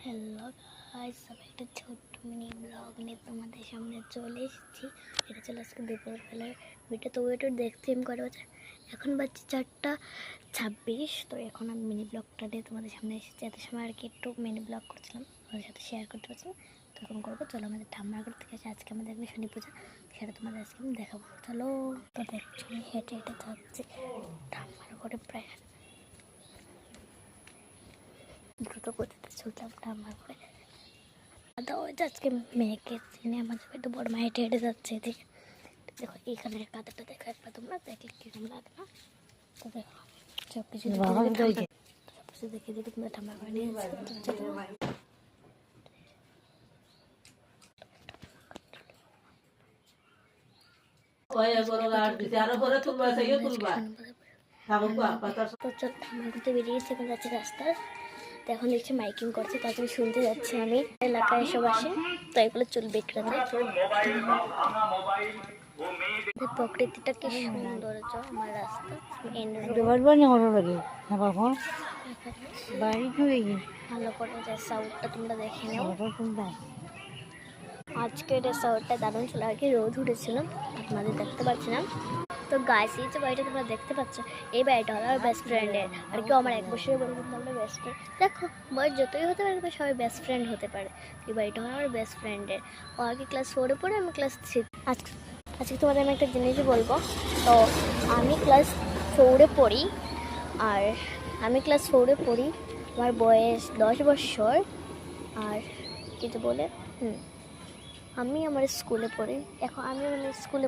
Hello guys, সবাই একটা ছোট্ট মিনি ব্লগ নিয়ে তোমাদের সামনে চলে এসেছি। এটা চলে আজকে দুপুরবেলার ভিডিও। তো ওয়েটার দেখতে করে বাজে, এখন বাজছে 4:26। তো এখন আমি মিনি ব্লগটা নিয়ে তোমাদের সামনে এসেছি। এত সময় আর কি একটু মিনি ব্লগ করছিলাম, ওদের সাথে শেয়ার করতে পারছিলাম। তো এখন করবো, চলো আমাদের ঠাম্মার ঘর থেকে আজকে আমাদের এখানে শনি পূজা, সেটা তোমাদের আজকে আমি দেখাবো। চলো, তো দেখছি আমি হেঁটে হেঁটে যাচ্ছি ঠাম্মার ঘরে। প্রায় দ্রুত গতিতে ছুটলাম ঠাম্মার ঘরে। আজকে মেয়েকে চিনে আমাদের একটু বড় মা হেঁটে হেঁটে যাচ্ছে এদিকে। দেখো এইখানের কাদাটা দেখো একবার, তোমরা দেখলে কিরকম লাগে না? তো দেখো সব কিছু দেখে দেখে তোমরা ঠাম্মার ঘরে নিয়ে বেরিয়েছে এখন যাচ্ছে রাস্তায়। তো এখন দেখছি মাইকিং করছে, তার জন্য শুনতে যাচ্ছি আমি। এলাকায় এসব আসে, তো এগুলো চুল বিক্রেতা। প্রকৃতিটা কি সুন্দর, আমার রাস্তা ভালো করে যে সাউন্ডটা তোমরা দেখে নাও। আজকের সাউন্ডটা দারুণ ছিল আর কি, রোদ উঠেছিল, আপনাদের দেখতে পাচ্ছিলাম। তো গাইস, এই যে বাড়িটা তোমরা দেখতে পাচ্ছ, এই বাড়িটা হলো আমার বেস্ট ফ্রেন্ডের। আর কেউ আমার 1 বছরের বড় কিন্তু আমরা বেস্ট ফ্রেন্ড। দেখো বয়স যতই হতে পারে কিন্তু সবাই বেস্ট ফ্রেন্ড হতে পারে। এই বাড়িটা হলো আমার বেস্ট ফ্রেন্ডের। ও আগে ক্লাস 4-এ পড়ে, আমি ক্লাস 3। আজকে তোমাদের আমি একটা জিনিসই বলবো। তো আমি ক্লাস 4-এ পড়ি, আর আমার বয়স 10 বছর। আর কিছু বলে আমি আমার স্কুলে পড়ি। এখন আমি আমার স্কুলে